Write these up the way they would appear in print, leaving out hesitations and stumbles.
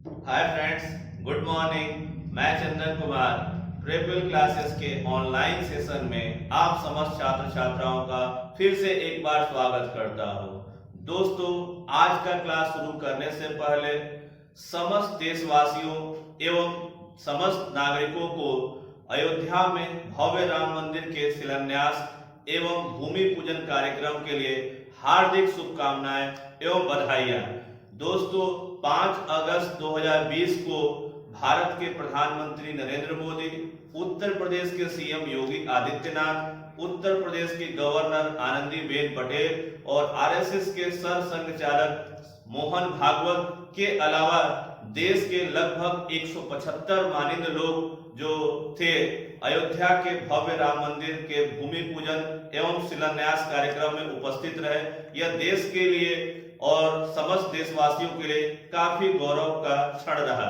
Hi friends, good morning. मैं Chandan Kumar triple classes के online session में आप समस्त छात्र छात्राओं का फिर से एक बार स्वागत करता हूं। दोस्तों, आज का क्लास शुरू करने से पहले समस्त देशवासियों एवं समस्त नागरिकों को अयोध्या में भव्य राम मंदिर के शिलान्यास एवं भूमि पूजन कार्यक्रम के लिए हार्दिक शुभकामनाएं एवं बधाइयां। दोस्तों, 5 अगस्त 2020 को भारत के प्रधानमंत्री नरेंद्र मोदी, उत्तर प्रदेश के सीएम योगी आदित्यनाथ, उत्तर प्रदेश की गवर्नर आनंदीबेन पटेल और आरएसएस के सरसंघचालक मोहन भागवत के अलावा देश के लगभग 175 मानिंद लोग जो थे अयोध्या के भव्य राम मंदिर के भूमि पूजन एवं शिलान्यास कार्यक्रम में उपस्थित रहे। यह देश के लिए और समस्त देशवासियों के लिए काफी गौरव का क्षण रहा।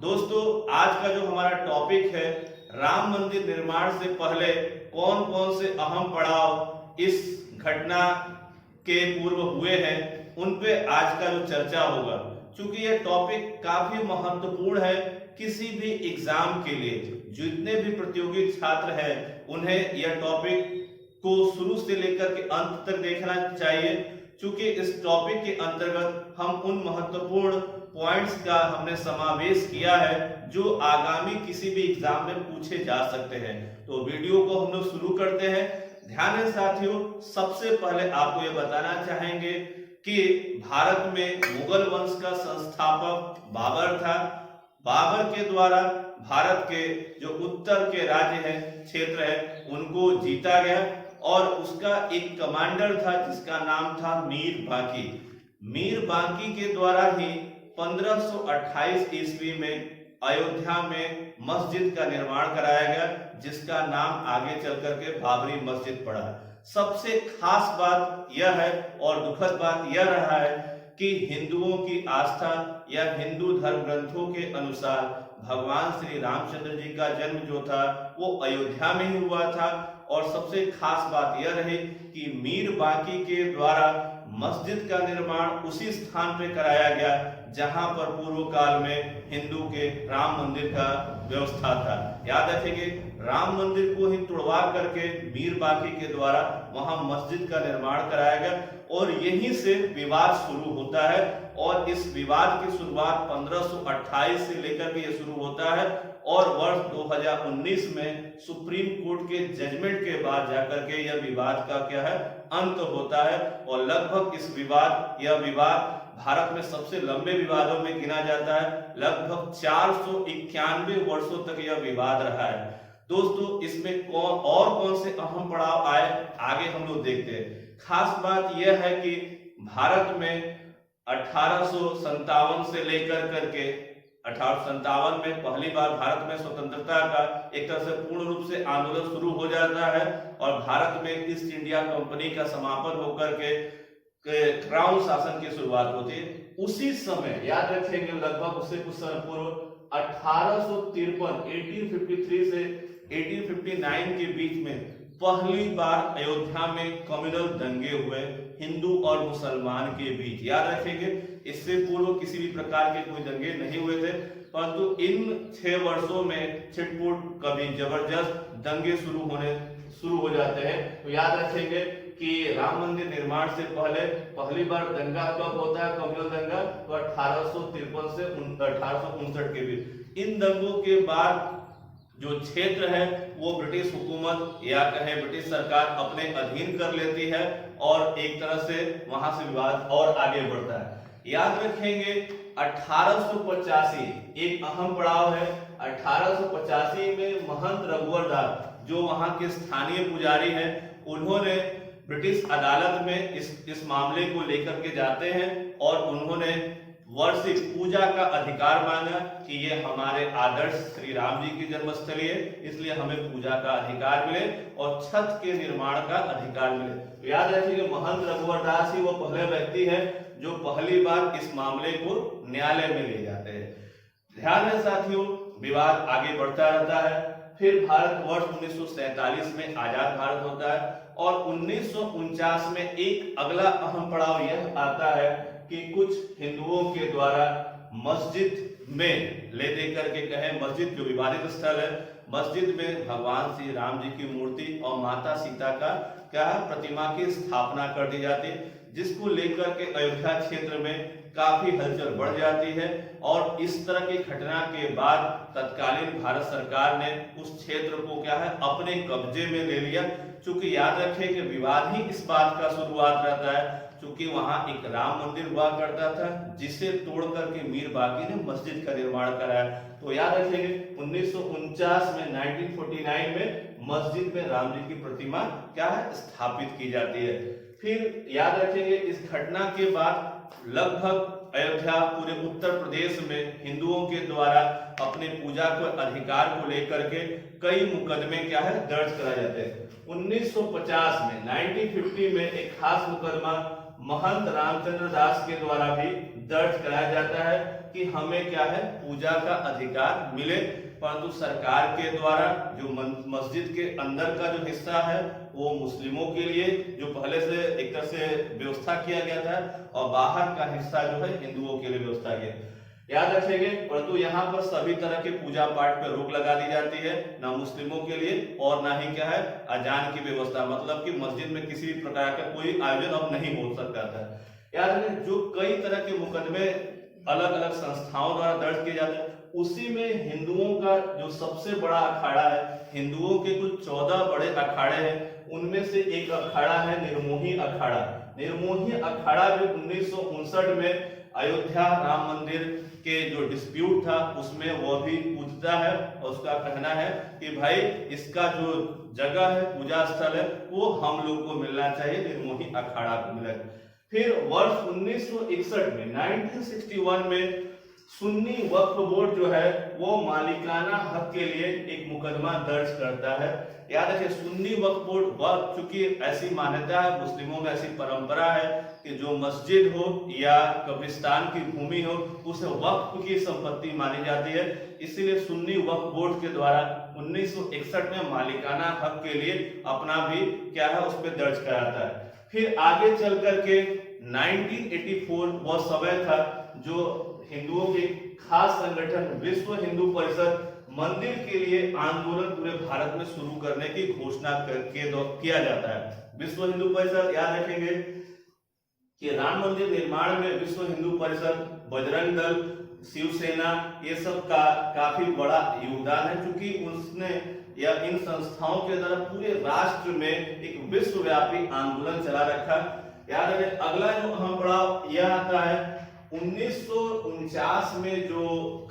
दोस्तों, आज का जो हमारा टॉपिक है, राम मंदिर निर्माण से पहले कौन कौन से अहम पड़ाव इस घटना के पूर्व हुए हैं, उन पे आज का जो चर्चा होगा। चूंकि यह टॉपिक काफी महत्वपूर्ण है किसी भी एग्जाम के लिए, जितने भी प्रतियोगी छात्र हैं उन्हें यह टॉपिक को शुरू से लेकर के अंत तक देखना चाहिए। चूंकि इस टॉपिक के अंतर्गत हम उन महत्वपूर्ण पॉइंट्स का हमने समावेश किया है जो आगामी किसी भी एग्जाम में पूछे जा सकते हैं। तो वीडियो को हम लोग शुरू करते हैं। ध्यान दें साथियों, सबसे पहले आपको ये बताना चाहेंगे कि भारत में मुगल वंश का संस्थापक बाबर था। बाबर के द्वारा भारत के जो उत्तर के राज्य हैं, क्षेत्र है, उनको जीता गया और उसका एक कमांडर था जिसका नाम था मीर बांकी। मीर बांकी के द्वारा ही 1528 ईस्वी में अयोध्या में मस्जिद का निर्माण कराया गया, जिसका नाम आगे चल करके बाबरी मस्जिद पड़ा। सबसे खास बात यह है और दुखद बात यह रहा है कि हिंदुओं की आस्था या हिंदू धर्म ग्रंथों के अनुसार भगवान श्री रामचंद्र जी का जन्म जो था वो अयोध्या में ही हुआ था। और सबसे खास बात यह रही कि मीर बांकी के द्वारा मस्जिद का निर्माण उसी स्थान पर कराया गया जहां पर पूर्व काल में हिंदू के राम मंदिर का व्यवस्था था। याद रखेंगे, राम मंदिर को ही तुड़वा करके मीर बांकी के द्वारा वहां मस्जिद का निर्माण कराया गया और यहीं से विवाद शुरू होता है। और इस विवाद की शुरुआत 1528 से लेकर के ये शुरू होता है और वर्ष 2019 में सुप्रीम कोर्ट के जजमेंट के बाद जाकर के यह विवाद का क्या है, अंत होता है। और लगभग यह विवाद भारत में सबसे लंबे विवादों में गिना जाता है। लगभग 491 वर्षों तक यह विवाद रहा है। दोस्तों, इसमें कौन से अहम पड़ाव आए, आगे हम लोग देखते हैं। खास बात यह है कि भारत में 1857 से लेकर करके 1857 में पहली बार भारत में स्वतंत्रता का एक तरह से पूर्ण रूप से आंदोलन शुरू हो जाता है और भारत में ईस्ट इंडिया कंपनी का समापन होकर के क्राउन शासन की शुरुआत होती है। उसी समय याद रखेंगे, लगभग उससे कुछ समय पूर्व 1853 से 1859 के बीच में पहली बार अयोध्या में कम्युनल दंगे हुए हिंदू और मुसलमान के बीच। याद रखेंगे, इससे पूर्व किसी भी प्रकार के कोई दंगे नहीं हुए थे, परंतु इन 6 वर्षों में छिटपुट कभी जबरदस्त दंगे शुरू हो जाते हैं। तो याद रखेंगे कि राम मंदिर निर्माण से पहली बार दंगा कब होता है, कम्युनल दंगा, तो 1853 से 1859 के बीच। इन दंगों के बाद जो क्षेत्र है वो ब्रिटिश हुकूमत या कहे ब्रिटिश सरकार अपने अधीन कर लेती है और एक तरह से वहां से विवाद और आगे बढ़ता है। याद रखेंगे, 1885 एक अहम पड़ाव है। 1885 में महंत रघुवर दास, जो वहां के स्थानीय पुजारी हैं, उन्होंने ब्रिटिश अदालत में इस मामले को लेकर के जाते हैं और उन्होंने वार्षिक पूजा का अधिकार मांगा कि ये हमारे आदर्श श्री राम जी की जन्मस्थली है, इसलिए हमें पूजा का अधिकार मिले और छत के निर्माण का अधिकार मिले। तो याद रखिए, महंत रघुवर दास ही वो पहले व्यक्ति है जो पहली बार इस मामले को न्यायालय में ले जाते हैं। ध्यान है साथियों, विवाद आगे बढ़ता रहता है। फिर भारत वर्ष 1947 में आजाद भारत होता है और 1949 में एक अगला अहम पड़ाव यह आता है कि कुछ हिंदुओं के द्वारा मस्जिद में ले दे करके कहे, मस्जिद जो विवादित स्थल है, मस्जिद में भगवान श्री राम जी की मूर्ति और माता सीता का क्या है प्रतिमा की स्थापना कर दी जाती है, जिसको लेकर के अयोध्या क्षेत्र में काफी हलचल बढ़ जाती है। और इस तरह की घटना के बाद तत्कालीन भारत सरकार ने उस क्षेत्र को क्या है अपने कब्जे में ले लिया। चूंकि याद रखें कि विवाद ही इस बात का शुरुआत रहता है, चूंकि वहां एक राम मंदिर हुआ करता था जिसे तोड़ करके मीर बाकी ने मस्जिद का निर्माण कराया। तो याद रखेंगे 1949 में 1949 में मस्जिद में राम जी की प्रतिमा क्या है स्थापित की जाती है। फिर याद रखेंगे इस घटना के बाद लगभग अयोध्या पूरे उत्तर प्रदेश में हिंदुओं के द्वारा अपने पूजा को अधिकार को लेकर के कई मुकदमे क्या है दर्ज कराए जाते हैं। 1950 में 1950 में एक खास मुकदमा महंत रामचंद्र दास के द्वारा भी दर्ज कराया जाता है कि हमें क्या है पूजा का अधिकार मिले, परंतु सरकार के द्वारा जो मस्जिद के अंदर का जो हिस्सा है वो मुस्लिमों के लिए जो पहले से एक तरह से व्यवस्था किया गया था, और बाहर का हिस्सा जो है हिंदुओं के लिए व्यवस्था किया। याद रखेंगे, परंतु यहाँ पर सभी तरह के पूजा पाठ पर रोक लगा दी जाती है, ना मुस्लिमों के लिए और ना ही क्या है अजान की व्यवस्था, मतलब कि मस्जिद में किसी भी प्रकार का कोई आयोजन अब नहीं हो सकता था। याद रखें जो कई तरह के मुकदमे अलग अलग संस्थाओं द्वारा दर्ज किए जाते हैं, उसी में हिंदुओं का जो सबसे बड़ा अखाड़ा है, हिंदुओं के कुछ 14 बड़े अखाड़े हैं, उनमें से एक अखाड़ा है निर्मोही अखाड़ा। निर्मोही अखाड़ा जो 1959 में अयोध्या राम मंदिर के जो डिस्प्यूट था उसमें वह भी पूछता है, और उसका कहना है कि भाई इसका जो जगह है पूजा स्थल है वो हम लोग को मिलना चाहिए, निर्मोही अखाड़ा को मिले। फिर वर्ष 1961 में 1961 में सुन्नी वक्फ बोर्ड जो है वो मालिकाना हक के लिए एक मुकदमा दर्ज करता है। याद रखिए सुन्नी वक्फ बोर्ड वक्फ, चूंकि ऐसी मान्यता है मुस्लिमों में, ऐसी परंपरा है कि जो मस्जिद हो या कब्रिस्तान की भूमि हो उसे वक्फ की संपत्ति मानी जाती है, इसीलिए सुन्नी वक्फ बोर्ड के द्वारा 1961 में मालिकाना हक के लिए अपना भी क्या है उस पर दर्ज कराता है। फिर आगे चल करके 1984 वह समय था जो हिंदुओं के खास संगठन विश्व हिंदू परिषद मंदिर के लिए आंदोलन पूरे भारत में शुरू करने की घोषणा किया जाता है। विश्व हिंदू परिषद, याद रखेंगे कि राम मंदिर निर्माण में विश्व हिंदू परिषद, बजरंग दल, शिवसेना ये सब का काफी बड़ा योगदान है, क्योंकि उसने या इन संस्थाओं के द्वारा पूरे राष्ट्र में एक विश्वव्यापी आंदोलन चला रखा। याद रखें अगला जो अहम पड़ाव यह आता है 1949 में जो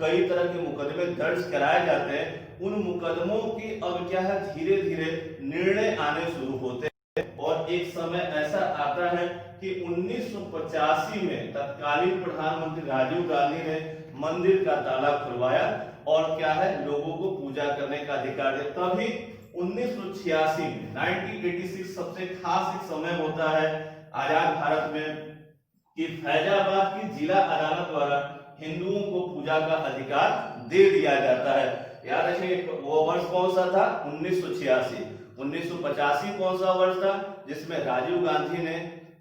कई तरह के मुकदमे दर्ज कराए जाते हैं, उन मुकदमों की अब क्या है धीरे धीरे निर्णय आने शुरू होते हैं, और एक समय ऐसा आता है कि 1985 में तत्कालीन प्रधानमंत्री राजीव गांधी ने मंदिर का ताला खुलवाया और क्या है लोगों को पूजा करने का अधिकार दिया। तभी 1986 में 1986 सबसे खास एक समय होता है आजाद भारत में कि फैजाबाद की जिला अदालत द्वारा हिंदुओं को पूजा का अधिकार दे दिया जाता है। याद रखिए वो वर्ष कौन सा था 1986। 1985 कौन सा वर्ष था जिसमें राजीव गांधी ने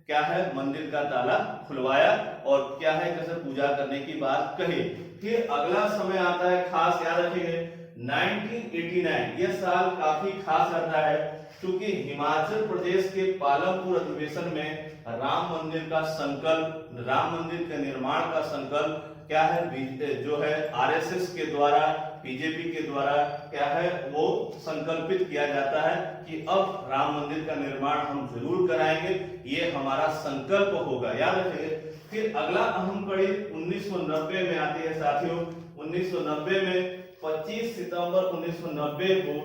क्या है मंदिर का ताला खुलवाया और क्या है कैसे पूजा करने की बात कही। फिर अगला समय आता है खास, याद रखिए 1989। यह साल काफी खास रहता है क्योंकि हिमाचल प्रदेश के पालमपुर अधिवेशन में राम मंदिर का संकल्प, राम मंदिर के निर्माण का संकल्प क्या है जो है आरएसएस के द्वारा, बीजेपी के द्वारा क्या है वो संकल्पित किया जाता है कि अब राम मंदिर का निर्माण हम जरूर कराएंगे, ये हमारा संकल्प होगा। याद रखिए। फिर अगला अहम कड़ी 1990 में आती है साथियों। 1990 में 25 सितंबर 1990 को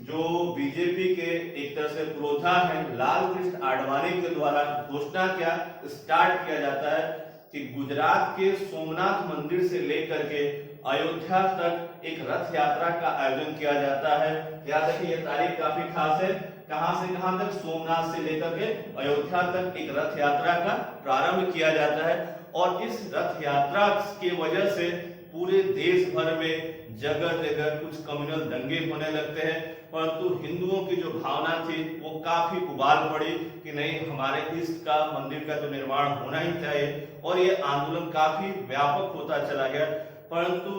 जो बीजेपी के एक तरह से पुरोधा है लाल कृष्ण आडवाणी के द्वारा घोषणा क्या स्टार्ट किया जाता है कि गुजरात के सोमनाथ मंदिर से लेकर के अयोध्या तक एक रथ यात्रा का आयोजन किया जाता है। याद रखिए ये तारीख काफी खास है। कहां से कहां तक? सोमनाथ से लेकर के अयोध्या तक एक रथ यात्रा का प्रारंभ किया जाता है और इस रथ यात्रा की वजह से पूरे देश भर में जगह जगह कुछ कम्युनल दंगे होने लगते हैं, परंतु हिंदुओं की जो भावना थी वो काफी उबाल पड़ी कि नहीं, हमारे इष्ट का मंदिर का तो निर्माण होना ही चाहिए, और ये आंदोलन काफी व्यापक होता चला गया। परंतु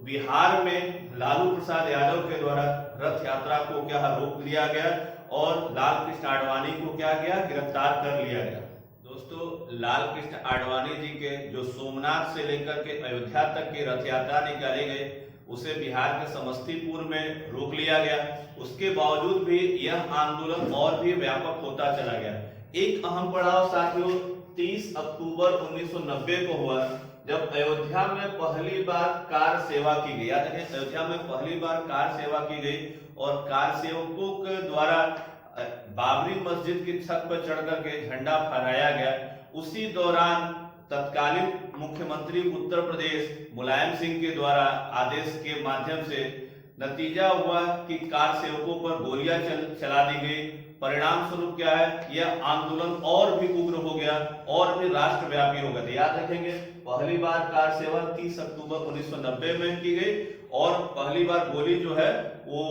बिहार में लालू प्रसाद यादव के द्वारा रथ यात्रा को क्या रोक लिया गया और लाल कृष्ण आडवाणी को क्या किया, गिरफ्तार कर लिया गया। दोस्तों, लाल कृष्ण आडवाणी जी के जो सोमनाथ से लेकर के अयोध्या तक की रथ यात्रा निकाली गई, उसे बिहार के समस्तीपुर में रोक लिया गया। उसके बावजूद भी यह आंदोलन और भी व्यापक होता चला गया। एक अहम पड़ाव साथियों 30 अक्टूबर 1990 को हुआ, जब अयोध्या में पहली बार कार सेवा की गई। याद रखें, अयोध्या में पहली बार कार सेवा की गई और कार सेवकों के द्वारा बाबरी मस्जिद की छत पर चढ़ करके झंडा फहराया गया। उसी दौरान तत्कालीन मुख्यमंत्री उत्तर प्रदेश मुलायम सिंह के द्वारा आदेश के माध्यम से नतीजा हुआ कि कार सेवकों पर गोलियां चला दी गई। परिणाम स्वरूप क्या है, यह आंदोलन और भी उग्र हो गया और भी राष्ट्रव्यापी हो गया। याद रखेंगे, पहली बार कार सेवा 30 अक्टूबर 1990 में की गई और पहली बार गोली जो है वो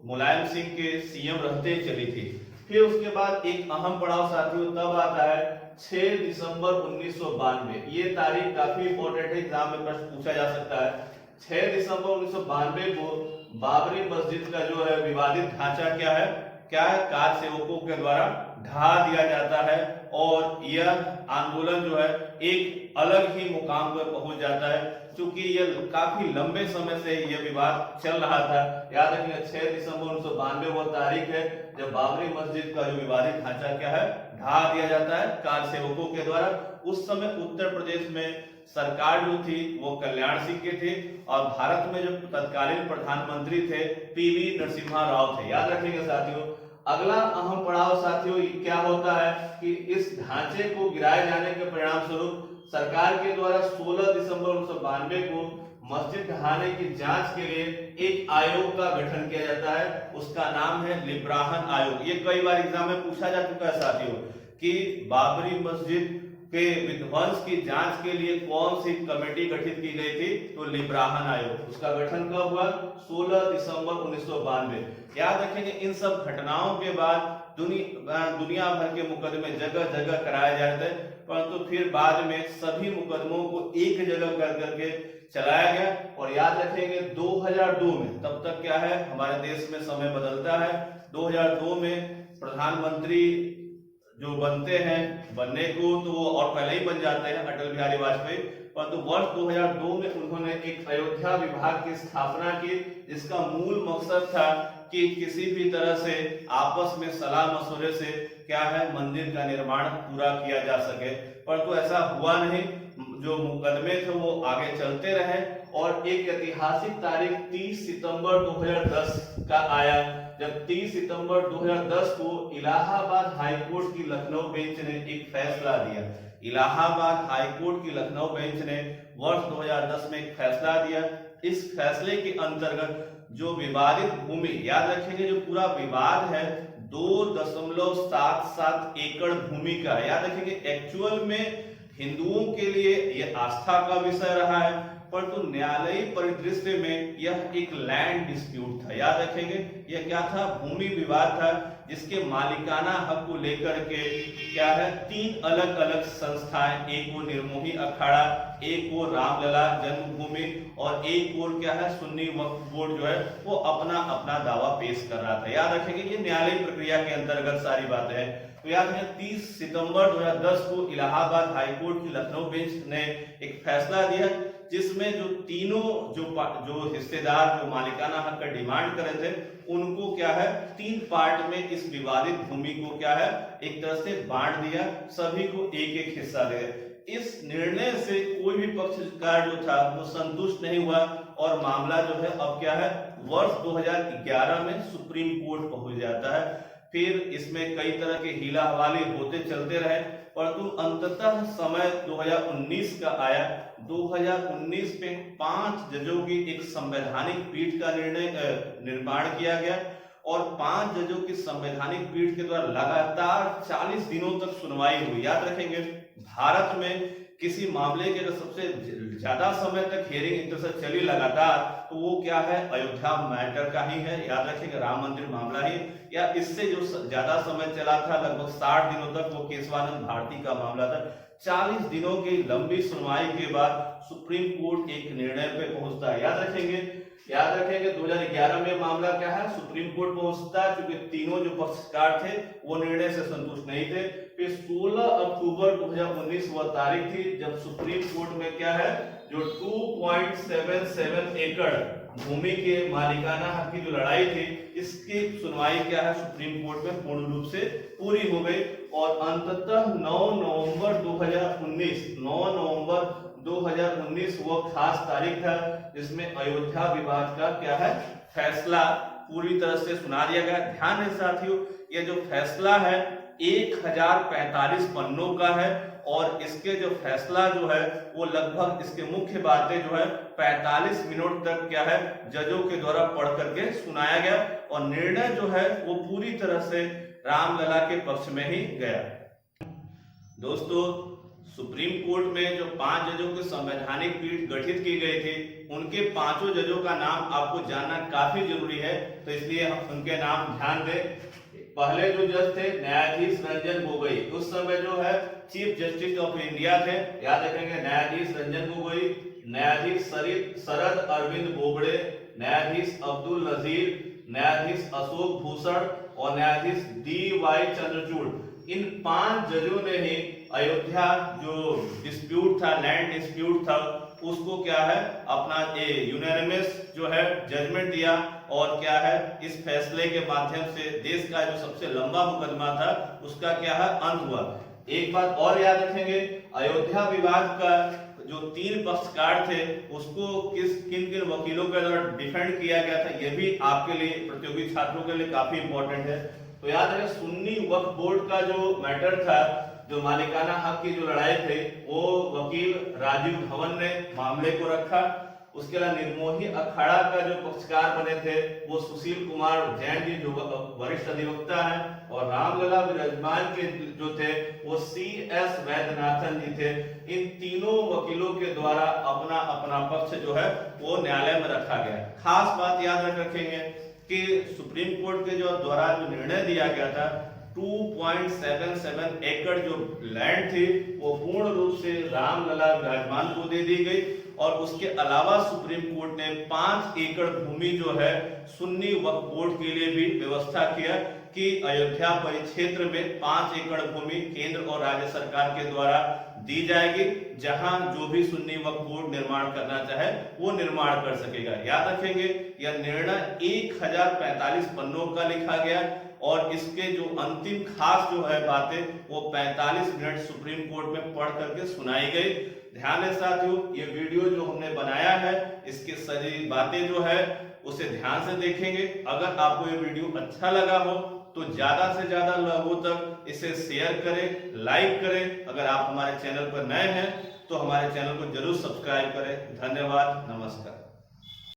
मुलायम सिंह के सीएम रहते चली थी। फिर उसके बाद एक अहम पड़ाव साथियों तब आता है 6 दिसंबर 1992। ये तारीख काफी इंपॉर्टेंट है, एग्जाम में प्रश्न पूछा जा सकता है। 6 दिसंबर 1992 को बाबरी मस्जिद का जो है विवादित ढांचा क्या है, कार सेवकों के द्वारा ढा दिया जाता है और यह आंदोलन जो है एक अलग ही मुकाम पर पहुंच जाता है, क्योंकि यह काफी लंबे समय से यह विवाद चल रहा था। याद रखिए, 6 दिसंबर 1992 वो तारीख है जब बाबरी मस्जिद का जो विवादित ढांचा क्या है, ढा दिया जाता है कार सेवकों के द्वारा। उस समय उत्तर प्रदेश में सरकार जो थी वो कल्याण सिंह की थी और भारत में जो तत्कालीन प्रधानमंत्री थे पीवी नरसिम्हा राव थे। याद रखेंगे साथियों, अगला अहम पड़ाव साथियों क्या होता है कि इस ढांचे को गिराए जाने के परिणाम स्वरूप सरकार के द्वारा 16 दिसंबर 1992 को मस्जिद ढहाने की जांच के लिए एक आयोग का गठन किया जाता है। उसका नाम है लिब्राहन आयोग। ये कई बार एग्जाम में पूछा जा चुका है साथियों कि बाबरी मस्जिद के विध्वंस की जांच के लिए कौन सी कमेटी गठित की गई थी, तो लिब्राहन आयोग। उसका गठन कब हुआ, 16 दिसंबर 1992। याद रखेंगे, इन सब घटनाओं के बाद दुनिया भर के मुकदमे जगह जगह कराए जाते थे, परंतु फिर बाद में सभी मुकदमों को एक जगह कर करके चलाया गया। और याद रखेंगे 2002 में, तब तक क्या है हमारे देश में समय बदलता है, 2002 में प्रधानमंत्री जो बनते हैं, बनने को तो वो और पहले ही बन जाते हैं अटल बिहारी वाजपेयी, परंतु वर्ष 2002 में उन्होंने एक अयोध्या विभाग की स्थापना की, जिसका मूल मकसद था कि किसी भी तरह से आपस में सलाह मशवरे से क्या है मंदिर का निर्माण पूरा किया जा सके, परंतु ऐसा हुआ नहीं। जो मुकदमे थे वो आगे चलते रहे और एक ऐतिहासिक तारीख 30 सितंबर 2010 का आया, जब 30 सितंबर 2010 को इलाहाबाद हाईकोर्ट की लखनऊ बेंच ने एक फैसला दिया। इलाहाबाद हाईकोर्ट की लखनऊ बेंच ने वर्ष 2010 में एक फैसला दिया। इस फैसले के अंतर्गत जो विवादित भूमि, याद रखेंगे जो पूरा विवाद है 2.77 एकड़ भूमि का, याद रखेंगे एक्चुअल में हिंदुओं के लिए यह आस्था का विषय रहा है, परंतु न्यायालयी परिदृश्य में यह एक लैंड डिस्प्यूट था। याद रखेंगे यह क्या था, भूमि विवाद था, जिसके मालिकाना हक को लेकर के क्या है 3 अलग अलग संस्थाएं, एक वो निर्मोही अखाड़ा, एक वो रामलला जन्मभूमि और एक और क्या है सुन्नी वक्फ बोर्ड जो है वो अपना अपना दावा पेश कर रहा था। याद रखेंगे ये न्यायालयी प्रक्रिया के अंतर्गत सारी बातें हैं। तो याद है 30 सितंबर 2010 को इलाहाबाद हाईकोर्ट की लखनऊ बेंच ने एक फैसला दिया, जिसमें जो तीनों जो हिस्सेदार जो मालिकाना हक का डिमांड कर रहे थे उनको क्या है 3 पार्ट में इस विवादित भूमि को क्या है एक तरह से बांट दिया, सभी को एक एक हिस्सा दे। इस निर्णय से कोई भी पक्षकार जो था वो संतुष्ट नहीं हुआ और मामला जो है अब क्या है वर्ष 2011 में सुप्रीम कोर्ट पहुंच जाता है। फिर इसमें कई तरह के हीला हवाले होते चलते रहे, परंतु अंततः समय 2019 का आया। 2019 में 5 जजों की एक संवैधानिक पीठ का निर्माण किया गया और 5 जजों की संवैधानिक पीठ के द्वारा लगातार 40 दिनों तक सुनवाई हुई। याद रखेंगे भारत में किसी मामले के अगर सबसे ज्यादा समय तक हियरिंग एक तरह से चली लगातार, तो वो क्या है, अयोध्या मैटर का ही है। याद रखेंगे, राम मंदिर मामला ही, या इससे जो ज्यादा समय चला था लगभग 60 दिनों तक, वो केशवानंद भारती का मामला था। 40 दिनों की लंबी सुनवाई के बाद सुप्रीम कोर्ट एक निर्णय पे पहुंचता है। याद रखेंगे 2011 में मामला क्या है, सुप्रीम कोर्ट पहुंचता है, क्योंकि तीनों जो पक्षकार थे वो निर्णय से संतुष्ट नहीं थे। फिर 16 अक्टूबर 2019 वह तारीख थी जब सुप्रीम कोर्ट में क्या है, जो 2.77 एकड़ भूमि के मालिकाना हक की जो लड़ाई थी, इसकी सुनवाई क्या है, सुप्रीम कोर्ट में पूर्ण रूप से पूरी हो गई। और अंततः 9 नवंबर 2019 वो खास तारीख था जिसमें अयोध्या विवाद का क्या है, फैसला पूरी तरह से सुना दिया गया। ध्यान है साथियों, ये जो फैसला है 1045 पन्नों का है, और इसके जो फैसला जो है वो लगभग इसके मुख्य बातें जो है 45 मिनट तक क्या है, जजों के द्वारा पढ़ करके सुनाया गया, और निर्णय जो है वो पूरी तरह से रामलला के पक्ष में ही गया। दोस्तों, सुप्रीम कोर्ट में जो 5 जजों की संवैधानिक पीठ गठित की गई थी, उनके 5 जजों का नाम आपको जानना काफी जरूरी है, तो इसलिए हम उनके नाम ध्यान दें। पहले जो जज थे न्यायाधीश रंजन गोगोई, उस समय जो है चीफ जस्टिस ऑफ इंडिया थे। याद रखेंगे, न्यायाधीश रंजन गोगोई, न्यायाधीश शरद अरविंद बोबड़े, न्यायाधीश अब्दुल नजीर, न्यायाधीश अशोक भूषण और न्यायाधीश DY चंद्रचूड़। इन 5 जजों ने ही अयोध्या जो डिस्प्यूट था, लैंड डिस्प्यूट था, उसको क्या है, अपना यूनानिमस जो है जजमेंट दिया, और क्या है, इस फैसले के माध्यम से देश का जो सबसे लंबा मुकदमा था उसका क्या है, अंत हुआ। एक बात और याद रखेंगे, अयोध्या विवाद का जो 3 पक्षकार थे उसको किन किन वकीलों के द्वारा डिफेंड किया गया था, यह भी आपके लिए, प्रतियोगी छात्रों के लिए काफी इंपॉर्टेंट है। तो याद रखें, सुन्नी वक्फ बोर्ड का जो मैटर था, जो मालिकाना हक की जो लड़ाई थी, वो वकील राजीव धवन ने मामले को रखा। उसके अलावा निर्मोही अखाड़ा का जो पक्षकार बने थे वो सुशील कुमार जैन जी, जो वरिष्ठ अधिवक्ता हैं, और रामलला विराजमान के जो थे वो CS वैद्यनाथन जी थे। इन तीनों वकीलों के द्वारा अपना अपना पक्ष जो है वो न्यायालय में रखा गया। खास बात याद रखेंगे कि सुप्रीम कोर्ट के जो द्वारा जो निर्णय दिया गया था, 2.77 एकड़ जो लैंड थी वो पूर्ण रूप से रामलला विराजमान को दे दी गई, और उसके अलावा सुप्रीम कोर्ट ने 5 एकड़ भूमि जो है सुन्नी वक्फ बोर्ड के लिए भी व्यवस्था किया कि अयोध्या परिक्षेत्र में 5 एकड़ भूमि केंद्र और राज्य सरकार के द्वारा दी जाएगी, जहां जो भी सुन्नी वक्फ बोर्ड निर्माण करना चाहे वो निर्माण कर सकेगा। याद रखेंगे, यह निर्णय 1045 पन्नों का लिखा गया, और इसके जो अंतिम खास जो है बातें वो 45 मिनट सुप्रीम कोर्ट में पढ़ करके सुनाई गई। ध्यान है साथियों, ये वीडियो जो हमने बनाया है, इसके सारी बातें जो है उसे ध्यान से देखेंगे। अगर आपको ये वीडियो अच्छा लगा हो तो ज्यादा से ज्यादा लोगों तक इसे शेयर करें, लाइक करें। अगर आप हमारे चैनल पर नए हैं तो हमारे चैनल को जरूर सब्सक्राइब करें। धन्यवाद, नमस्कार।